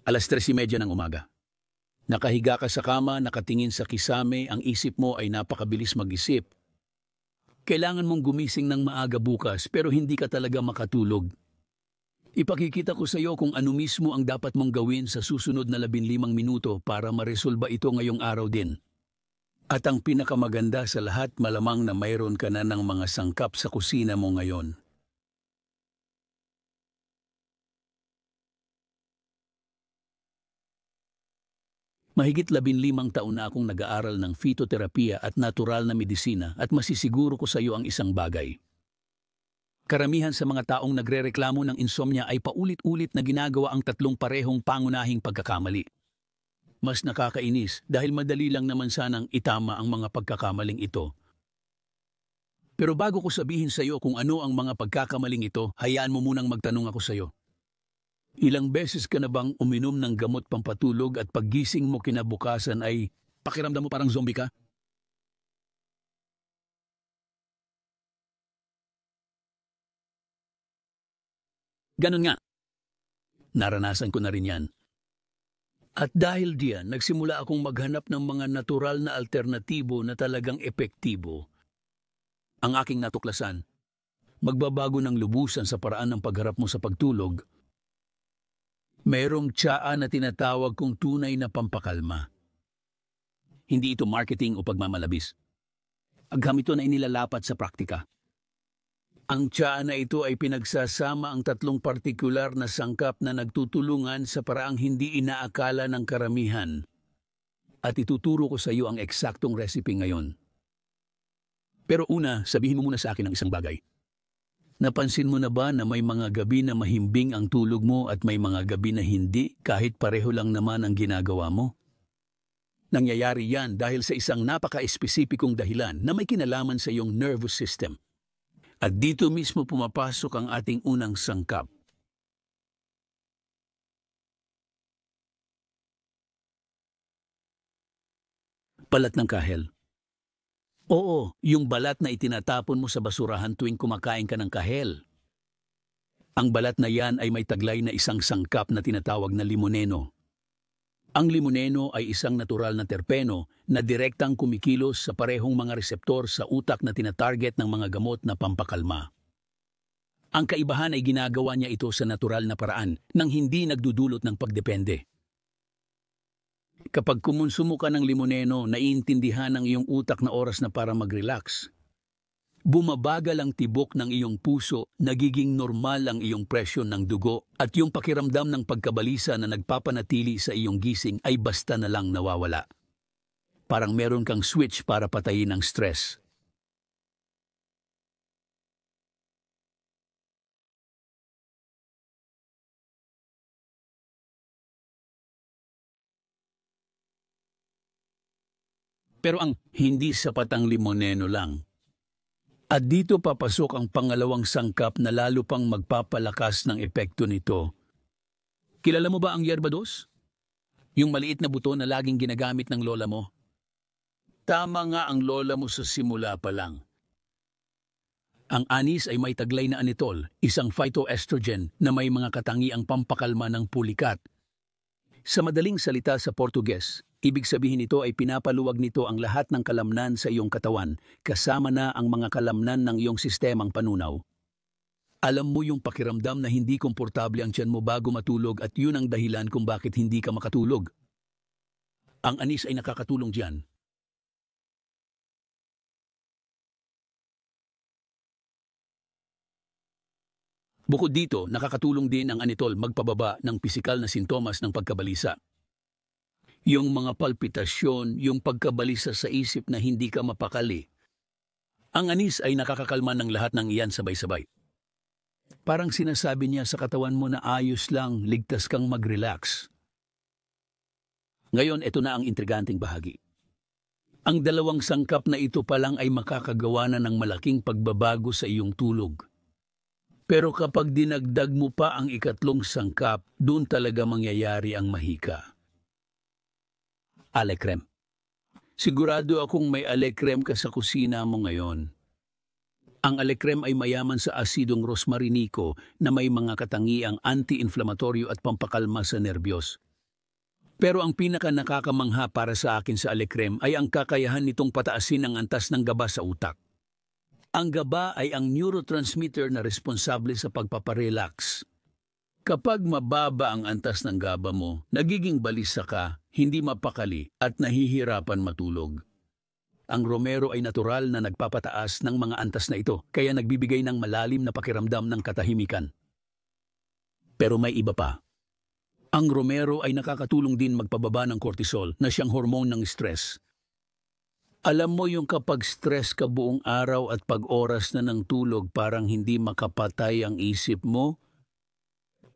3:30 ng umaga. Nakahiga ka sa kama, nakatingin sa kisame, ang isip mo ay napakabilis mag-isip. Kailangan mong gumising ng maaga bukas pero hindi ka talaga makatulog. Ipakikita ko sa iyo kung ano mismo ang dapat mong gawin sa susunod na 15 minuto para maresolba ito ngayong araw din. At ang pinakamaganda sa lahat, malamang na mayroon ka na ng mga sangkap sa kusina mo ngayon. Mahigit 15 taon na akong nag-aaral ng fitoterapiya at natural na medisina at masisiguro ko sa iyo ang isang bagay. Karamihan sa mga taong nagrereklamo ng insomnia ay paulit-ulit na ginagawa ang tatlong parehong pangunahing pagkakamali. Mas nakakainis dahil madali lang naman sanang itama ang mga pagkakamaling ito. Pero bago ko sabihin sa iyo kung ano ang mga pagkakamaling ito, hayaan mo munang magtanong ako sa iyo. Ilang beses ka na bang uminom ng gamot pampatulog at paggising mo kinabukasan ay pakiramdam mo parang zombie ka? Ganun nga. Naranasan ko na rin yan. At dahil diyan, nagsimula akong maghanap ng mga natural na alternatibo na talagang epektibo. Ang aking natuklasan, magbabago ng lubusan sa paraan ng pagharap mo sa pagtulog. Mayroong tsaa na tinatawag kong tunay na pampakalma. Hindi ito marketing o pagmamalabis. Agham ito na inilalapat sa praktika. Ang tsaa na ito ay pinagsasama ang tatlong partikular na sangkap na nagtutulungan sa paraang hindi inaakala ng karamihan. At ituturo ko sa iyo ang eksaktong recipe ngayon. Pero una, sabihin mo muna sa akin ang isang bagay. Napansin mo na ba na may mga gabi na mahimbing ang tulog mo at may mga gabi na hindi kahit pareho lang naman ang ginagawa mo? Nangyayari yan dahil sa isang napaka-espesipikong dahilan na may kinalaman sa iyong nervous system. At dito mismo pumapasok ang ating unang sangkap. Balat ng kahel. Oo, yung balat na itinatapon mo sa basurahan tuwing kumakain ka ng kahel. Ang balat na yan ay may taglay na isang sangkap na tinatawag na limoneno. Ang limoneno ay isang natural na terpeno na direktang kumikilos sa parehong mga reseptor sa utak na tinatarget ng mga gamot na pampakalma. Ang kaibahan ay ginagawa niya ito sa natural na paraan nang hindi nagdudulot ng pagdepende. Kapag kumonsumo ka ng limoneno, naiintindihan ng iyong utak na oras na para mag-relax. Bumabagal ang tibok ng iyong puso, nagiging normal ang iyong presyon ng dugo, at yung pakiramdam ng pagkabalisa na nagpapanatili sa iyong gising ay basta na lang nawawala. Parang meron kang switch para patayin ang stress. Pero ang hindi sapat ang limoneno lang. At dito papasok ang pangalawang sangkap na lalo pang magpapalakas ng epekto nito. Kilala mo ba ang yerbados? Yung maliit na buto na laging ginagamit ng lola mo? Tama nga ang lola mo sa simula pa lang. Ang anis ay may taglay na anitol, isang phytoestrogen na may mga katangiang pampakalma ng pulikat. Sa madaling salita sa Portuges, ibig sabihin nito ay pinapaluwag nito ang lahat ng kalamnan sa iyong katawan, kasama na ang mga kalamnan ng iyong sistemang panunaw. Alam mo yung pakiramdam na hindi komportable ang tiyan mo bago matulog at yun ang dahilan kung bakit hindi ka makatulog. Ang anis ay nakakatulong diyan. Bukod dito, nakakatulong din ang anitol magpababa ng pisikal na sintomas ng pagkabalisa. Yung mga palpitasyon, yung pagkabalisa sa isip na hindi ka mapakali. Ang anis ay nakakakalma ng lahat ng iyan sabay-sabay. Parang sinasabi niya sa katawan mo na ayos lang, ligtas kang mag-relax. Ngayon, ito na ang intriganting bahagi. Ang dalawang sangkap na ito pa lang ay makakagawa na ng malaking pagbabago sa iyong tulog. Pero kapag dinagdag mo pa ang ikatlong sangkap, doon talaga mangyayari ang mahika. Alekrem. Sigurado akong may alekrem ka sa kusina mo ngayon. Ang alekrem ay mayaman sa asidong rosmarinico na may mga katangiang anti-inflamatoryo at pampakalma sa nerbiyos. Pero ang pinaka nakakamangha para sa akin sa Alecrem ay ang kakayahan nitong pataasin ang antas ng GABA sa utak. Ang GABA ay ang neurotransmitter na responsable sa pagpaparelax. Kapag mababa ang antas ng GABA mo, nagiging balisa ka, hindi mapakali at nahihirapan matulog. Ang Romero ay natural na nagpapataas ng mga antas na ito, kaya nagbibigay ng malalim na pakiramdam ng katahimikan. Pero may iba pa. Ang Romero ay nakakatulong din magpababa ng cortisol na siyang hormone ng stress. Alam mo yung kapag stress ka buong araw at pag oras na ng tulog parang hindi makapatay ang isip mo?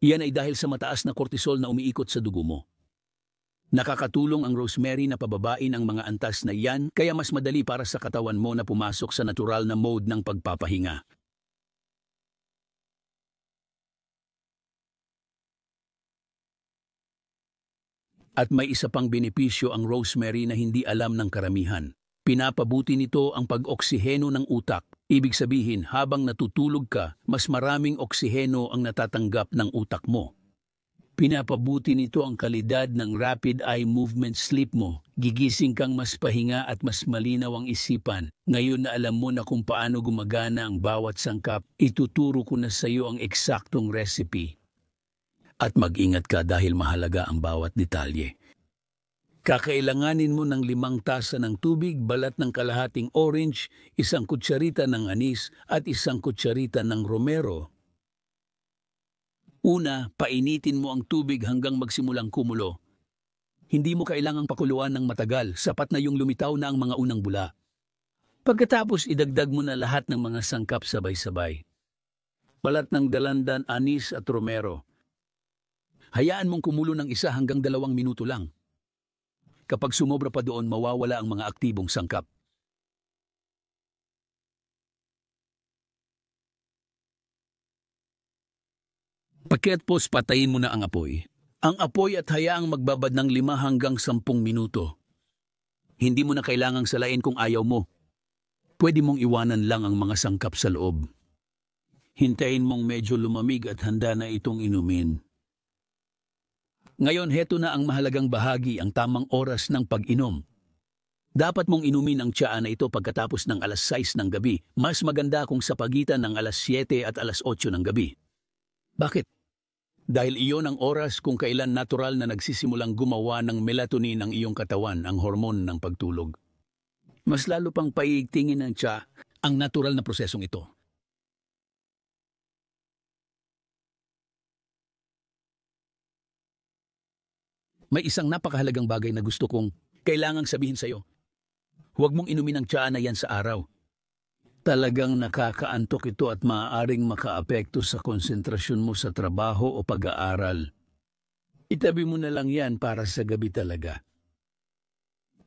Yan ay dahil sa mataas na cortisol na umiikot sa dugo mo. Nakakatulong ang rosemary na pababain ang mga antas na yan kaya mas madali para sa katawan mo na pumasok sa natural na mode ng pagpapahinga. At may isa pang benepisyo ang rosemary na hindi alam ng karamihan. Pinapabuti nito ang pag-oksiheno ng utak. Ibig sabihin, habang natutulog ka, mas maraming oksiheno ang natatanggap ng utak mo. Pinapabuti nito ang kalidad ng rapid eye movement sleep mo. Gigising kang mas pahinga at mas malinaw ang isipan. Ngayon na alam mo na kung paano gumagana ang bawat sangkap, ituturo ko na sa iyo ang eksaktong recipe. At mag-ingat ka dahil mahalaga ang bawat detalye. Kakailanganin mo ng 5 tasa ng tubig, balat ng kalahating orange, 1 kutsarita ng anis at 1 kutsarita ng romero. Una, painitin mo ang tubig hanggang magsimulang kumulo. Hindi mo kailangang pakuluan ng matagal, sapat na yung lumitaw na ang mga unang bula. Pagkatapos idagdag mo na lahat ng mga sangkap sabay-sabay. Balat ng dalandan, anis at romero. Hayaan mong kumulo ng 1 hanggang 2 minuto lang. Kapag sumobra pa doon, mawawala ang mga aktibong sangkap. Pagkatapos patayin mo na ang apoy. Ang apoy at hayaang magbabad ng 5 hanggang 10 minuto. Hindi mo na kailangang salain kung ayaw mo. Pwede mong iwanan lang ang mga sangkap sa loob. Hintayin mong medyo lumamig at handa na itong inumin. Ngayon, heto na ang mahalagang bahagi, ang tamang oras ng pag-inom. Dapat mong inumin ang tsaa na ito pagkatapos ng 6:00 ng gabi. Mas maganda kung sa pagitan ng 7:00 at 8:00 ng gabi. Bakit? Dahil iyon ang oras kung kailan natural na nagsisimulang gumawa ng melatonin ang iyong katawan, ang hormone ng pagtulog. Mas lalo pang paiigtingin ng tsaa ang natural na prosesong ito. May isang napakahalagang bagay na gusto kong kailangang sabihin sa iyo. Huwag mong inumin ang tsaa na yan sa araw. Talagang nakakaantok ito at maaaring makaapekto sa konsentrasyon mo sa trabaho o pag-aaral. Itabi mo na lang yan para sa gabi talaga.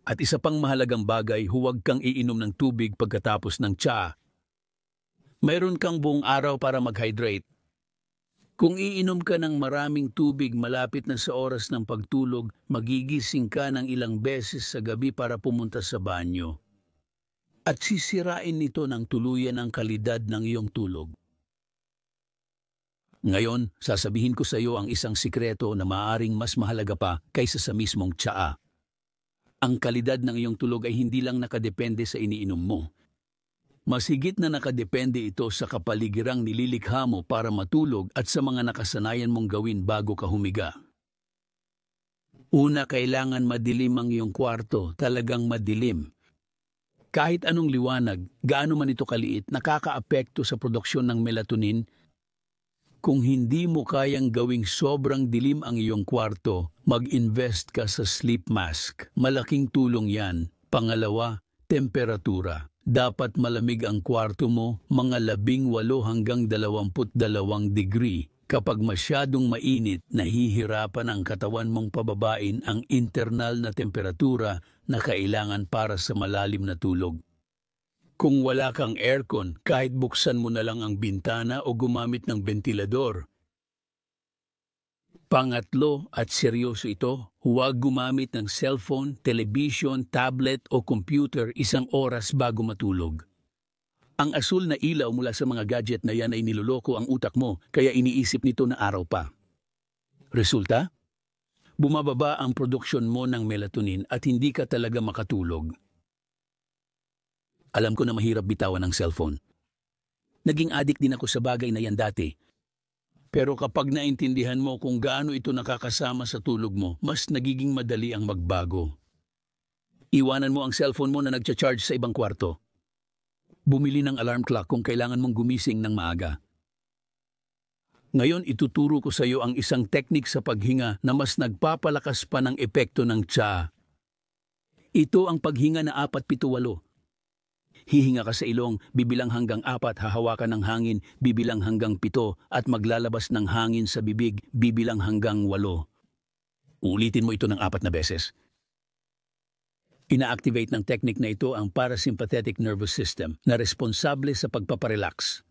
At isa pang mahalagang bagay, huwag kang iinom ng tubig pagkatapos ng tsaa. Mayroon kang buong araw para mag-hydrate. Kung iinom ka ng maraming tubig malapit na sa oras ng pagtulog, magigising ka ng ilang beses sa gabi para pumunta sa banyo. At sisirain nito ng tuluyan ang kalidad ng iyong tulog. Ngayon, sasabihin ko sa iyo ang isang sikreto na maaaring mas mahalaga pa kaysa sa mismong tsaa. Ang kalidad ng iyong tulog ay hindi lang nakadepende sa iniinom mo. Mas higit na nakadepende ito sa kapaligirang nililikha mo para matulog at sa mga nakasanayan mong gawin bago ka humiga. Una, kailangan madilim ang iyong kwarto, talagang madilim. Kahit anong liwanag, gaano man ito kaliit, nakakaapekto sa produksyon ng melatonin. Kung hindi mo kayang gawing sobrang dilim ang iyong kwarto, mag-invest ka sa sleep mask. Malaking tulong yan. Pangalawa, temperatura. Dapat malamig ang kwarto mo, mga 18 hanggang 22 degree. Kapag masyadong mainit, nahihirapan ang katawan mong pababain ang internal na temperatura na kailangan para sa malalim na tulog. Kung wala kang aircon, kahit buksan mo na lang ang bintana o gumamit ng ventilador. Pangatlo, at seryoso ito, huwag gumamit ng cellphone, television, tablet o computer 1 oras bago matulog. Ang asul na ilaw mula sa mga gadget na yan ay niloloko ang utak mo, kaya iniisip nito na araw pa. Resulta? bumababa ang produksyon mo ng melatonin at hindi ka talaga makatulog. Alam ko na mahirap bitawan ng cellphone. Naging addict din ako sa bagay na yan dati. Pero kapag naintindihan mo kung gaano ito nakakasama sa tulog mo, mas nagiging madali ang magbago. Iwanan mo ang cellphone mo na nagcha-charge sa ibang kwarto. Bumili ng alarm clock kung kailangan mong gumising ng maaga. Ngayon ituturo ko sa iyo ang isang teknik sa paghinga na mas nagpapalakas pa ng epekto ng tsa. Ito ang paghinga na 4-7-8. Hihinga ka sa ilong, bibilang hanggang 4, hahawakan ng hangin, bibilang hanggang 7, at maglalabas ng hangin sa bibig, bibilang hanggang 8. Ulitin mo ito ng 4 na beses. Ina-activate ng technique na ito ang parasympathetic nervous system na responsable sa pagpaparelax.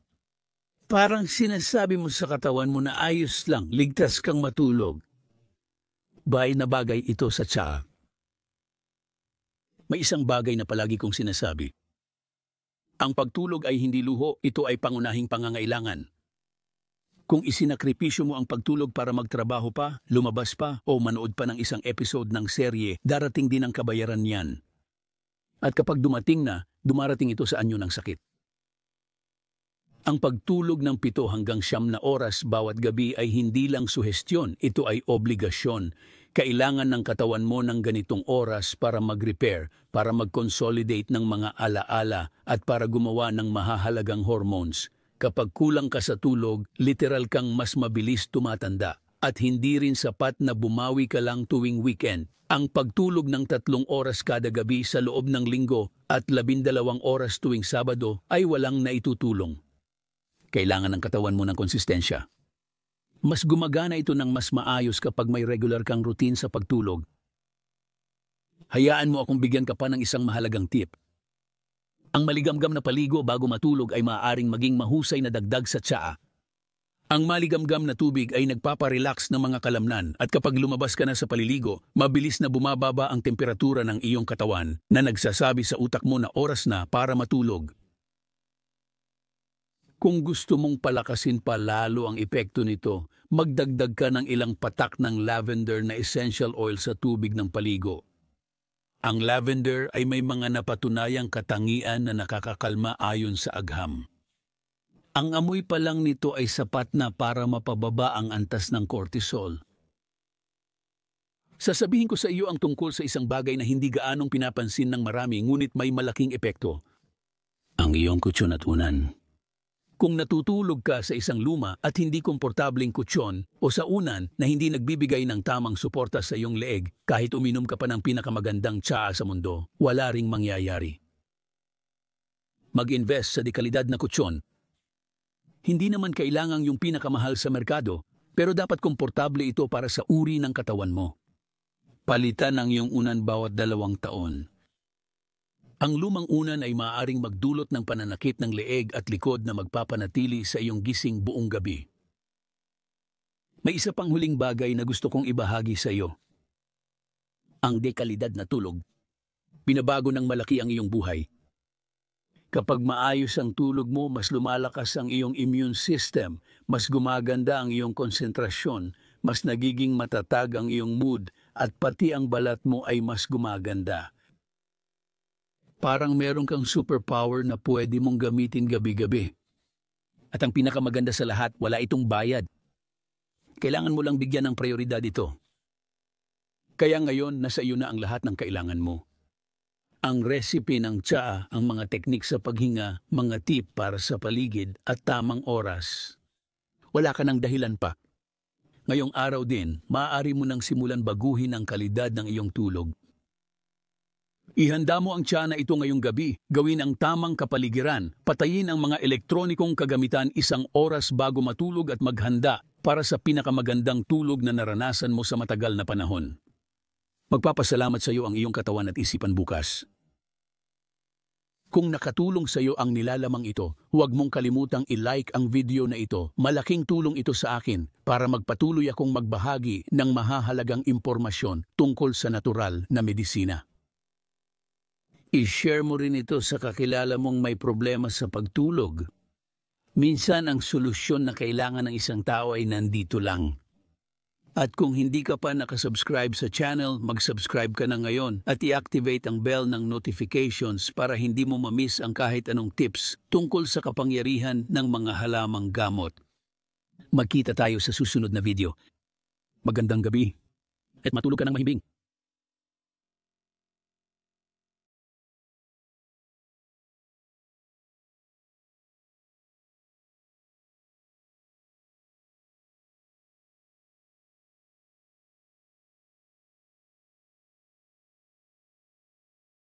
Parang sinasabi mo sa katawan mo na ayos lang, ligtas kang matulog. Bagay na bagay ito sa tsa. May isang bagay na palagi kong sinasabi. Ang pagtulog ay hindi luho, ito ay pangunahing pangangailangan. Kung isinakripisyo mo ang pagtulog para magtrabaho pa, lumabas pa, o manood pa ng isang episode ng serye, darating din ang kabayaran niyan. At kapag dumating na, dumarating ito sa anyo ng sakit. Ang pagtulog ng 7 hanggang 9 na oras bawat gabi ay hindi lang suhestyon, ito ay obligasyon. Kailangan ng katawan mo ng ganitong oras para mag-repair, para mag-consolidate ng mga alaala at para gumawa ng mahahalagang hormones. Kapag kulang ka sa tulog, literal kang mas mabilis tumatanda at hindi rin sapat na bumawi ka lang tuwing weekend. Ang pagtulog ng 3 oras kada gabi sa loob ng linggo at 12 oras tuwing Sabado ay walang naitutulong. Kailangan ng katawan mo ng konsistensya. Mas gumagana ito ng mas maayos kapag may regular kang routine sa pagtulog. Hayaan mo akong bigyan ka pa ng isang mahalagang tip. Ang maligamgam na paligo bago matulog ay maaaring maging mahusay na dagdag sa tsaa. Ang maligamgam na tubig ay nagpaparelax ng mga kalamnan at kapag lumabas ka na sa paliligo, mabilis na bumababa ang temperatura ng iyong katawan na nagsasabi sa utak mo na oras na para matulog. Kung gusto mong palakasin pa lalo ang epekto nito, magdagdag ka ng ilang patak ng lavender na essential oil sa tubig ng paligo. Ang lavender ay may mga napatunayang katangian na nakakakalma ayon sa agham. Ang amoy pa lang nito ay sapat na para mapababa ang antas ng cortisol. Sasabihin ko sa iyo ang tungkol sa isang bagay na hindi gaanong pinapansin ng marami ngunit may malaking epekto. Ang iyong kutsyon at unan. Kung natutulog ka sa isang luma at hindi komportabling kutsyon o sa unan na hindi nagbibigay ng tamang suporta sa iyong leeg kahit uminom ka pa ng pinakamagandang tsaa sa mundo, wala ring mangyayari. Mag-invest sa dekalidad na kutsyon. Hindi naman kailangang yung pinakamahal sa merkado, pero dapat komportable ito para sa uri ng katawan mo. Palitan ang iyong unan bawat 2 taon. Ang lumang unan ay maaaring magdulot ng pananakit ng leeg at likod na magpapanatili sa iyong gising buong gabi. May isa pang huling bagay na gusto kong ibahagi sa iyo. Ang dekalidad na tulog. Binabago ng malaki ang iyong buhay. Kapag maayos ang tulog mo, mas lumalakas ang iyong immune system, mas gumaganda ang iyong konsentrasyon, mas nagiging matatag ang iyong mood, at pati ang balat mo ay mas gumaganda. Parang meron kang superpower na pwede mong gamitin gabi-gabi. At ang pinakamaganda sa lahat, wala itong bayad. Kailangan mo lang bigyan ng prioridad ito. Kaya ngayon, nasa iyo na ang lahat ng kailangan mo. Ang recipe ng tsaa, ang mga teknik sa paghinga, mga tip para sa paligid at tamang oras. Wala ka ng dahilan pa. Ngayong araw din, maaari mo nang simulan baguhin ang kalidad ng iyong tulog. Ihanda mo ang tsaa na ito ngayong gabi, gawin ang tamang kapaligiran, patayin ang mga elektronikong kagamitan 1 oras bago matulog at maghanda para sa pinakamagandang tulog na naranasan mo sa matagal na panahon. Magpapasalamat sa iyo ang iyong katawan at isipan bukas. Kung nakatulong sa iyo ang nilalamang ito, huwag mong kalimutang i-like ang video na ito. Malaking tulong ito sa akin para magpatuloy akong magbahagi ng mahahalagang impormasyon tungkol sa natural na medisina. I-share mo rin ito sa kakilala mong may problema sa pagtulog. Minsan ang solusyon na kailangan ng isang tao ay nandito lang. At kung hindi ka pa nakasubscribe sa channel, mag-subscribe ka na ngayon at i-activate ang bell ng notifications para hindi mo mamiss ang kahit anong tips tungkol sa kapangyarihan ng mga halamang gamot. Magkita tayo sa susunod na video. Magandang gabi at matulog ka ng mahimbing.